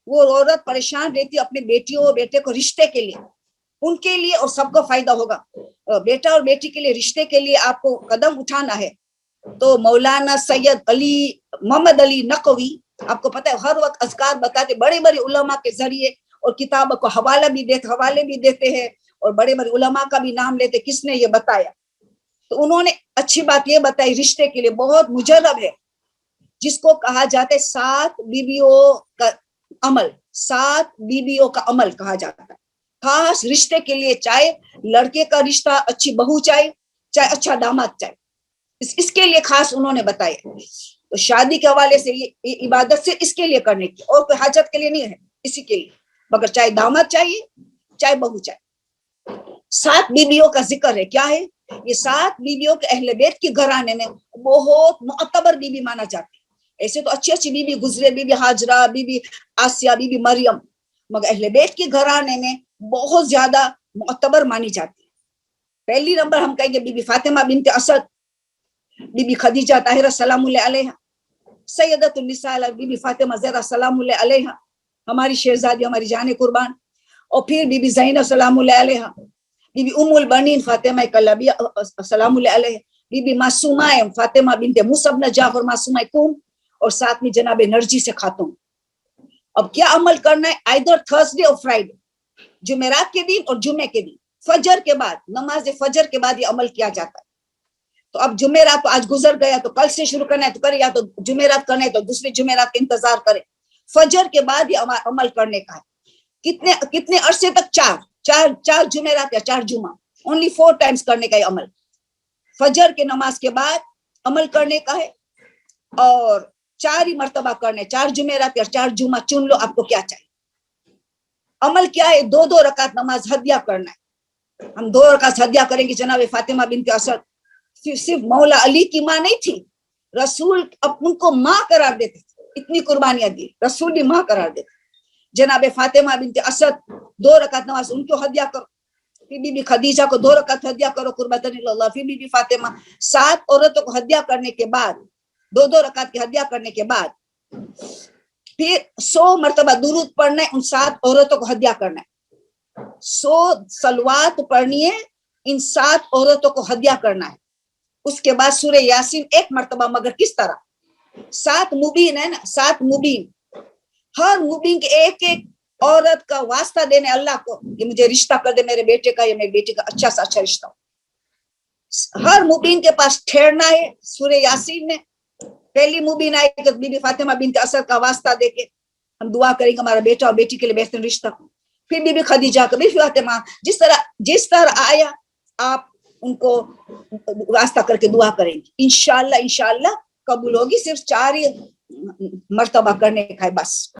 وہ عورت پریشان رہتی اپنے بیٹیوں اور بیٹے کو رشتے کے لیے, ان کے لیے اور سب کو فائدہ ہوگا. بیٹا اور بیٹی کے لیے رشتے کے لیے آپ کو قدم اٹھانا ہے. تو مولانا سید علی محمد علی نقوی آپ کو پتہ ہے ہر وقت اذکار بتاتے, بڑے بڑے علماء کے ذریعے اور کتابوں کو حوالے بھی دیتے ہیں, اور بڑے بڑے علماء کا بھی نام لیتے کس نے یہ بتایا. تو انہوں نے اچھی بات یہ بتائی, رشتے کے لیے بہت مجرب ہے, جس کو کہا جاتا ہے 7 بیویوں کا عمل, 7 بیویوں کا عمل کہا جاتا ہے خاص رشتے کے لیے, چاہے لڑکے کا رشتہ اچھی بہو چاہے اچھا داماد چاہے, اس کے لیے خاص انہوں نے بتایا. تو شادی کے حوالے سے یہ عبادت سے اس کے لیے کرنے کی, اور کوئی حاجت کے لیے نہیں ہے, اسی کے لیے, مگر چاہے داماد چاہیے چاہے بہو چاہیے. 7 بیویوں کا ذکر ہے, کیا ہے یہ 7 بیویوں کے اہل بیت کے گھرانے میں بہت معتبر بیوی مانا جاتی ہے. ایسے تو اچھی اچھی بیوی گزرے, بی بی ہاجرہ, بی بی آسیہ, بی بی مریم, مگر اہل بیت کے گھرانے میں بہت زیادہ معتبر مانی جاتی ہے. پہلی نمبر ہم کہیں گے بی بی فاطمہ بنت اسد, بی بی خدیجہ طاہرہ سلام اللہ علیہا, سیدۃ النساء بی بی فاطمہ زہرا سلام اللہ علیہا, ہماری شہزادی, ہماری جان قربان. اور پھر بی بی زینب سلام اللہ علیہا, بی بی ام البنین فاطمہ کلبیہ سلام اللہ علیہا, بی بی معصومہ فاطمہ بنت موسی بن جعفر معصومہ قوم, اور ساتھ میں جناب نرجس خاتون. اب کیا عمل کرنا ہے, آئیدر تھرسڈے اور فرائیڈے, جمعرات کے دن اور جمعے کے دن, فجر کے بعد, نماز فجر کے بعد یہ عمل کیا جاتا ہے. تو اب جمعرات تو آج گزر گیا, تو کل سے شروع کرنا ہے تو کرے, یا تو جمعرات کرنا ہے تو دوسرے جمعرات کا انتظار کرے. فجر کے بعد یہ عمل کرنے کا ہے. کتنے عرصے تک, چار جمعرات یا 4 جمعہ, اونلی 4 ٹائمز کرنے کا یہ عمل. فجر کے نماز کے بعد عمل کرنے کا ہے, اور 4 ہی مرتبہ کرنے, 4 جمعرات یا 4 جمعہ, چن لو آپ کو کیا چاہیے. عمل کیا ہے, 2 رکعت نماز ہدیہ کرنا ہے. ہم 2 رکعت ہدیہ کریں گے جناب فاطمہ بنت اسد. صرف مولا علی کی ماں نہیں تھی, رسول ان کو ماں قرار دیتے تھے, اتنی قربانیاں دی, رسول بھی ماں قرار دیتے. جناب فاطمہ بنت اسد 2 رکعت نماز ان کو ہدیہ کرو. پھر بی بی خدیجہ کو 2 رکعت ہدیہ کرو قربتن اللہ. پھر بی بی فاطمہ, 7 عورتوں کو ہدیہ کرنے کے بعد, 2 رکعت کی ہدیہ کرنے کے بعد, پھر 100 مرتبہ درود پڑھنا ہے, ان 7 عورتوں کو ہدیہ کرنا ہے. 100 صلوات پڑھنی ہے, ان 7 عورتوں کو ہدیہ کرنا ہے. اس کے بعد سورہ یاسین 1 مرتبہ, مگر کس طرح, 7 مبین ہے نا, 7 مبین, ہر مبین کے ایک عورت کا واسطہ دینے اللہ کو کہ مجھے رشتہ کر دے میرے بیٹے کا یا میری بیٹی کا, اچھا سا اچھا رشتہ. ہر مبین کے پاس ٹھہرنا ہے سورہ یاسین میں. پہلی مبین آئے کہ بی بی فاطمہ بنت اسد کا واسطہ دے کے ہم دعا کریں گے ہمارا بیٹا اور بیٹی کے لیے بہترین رشتہ. پھر بی بی خدیجہ کا, بی بی فاطمہ, جس طرح آیا آپ ان کو واسطہ کر کے دعا کریں گے, انشاءاللہ قبول ہوگی. صرف 4 ہی مرتبہ کرنے کا ہے بس.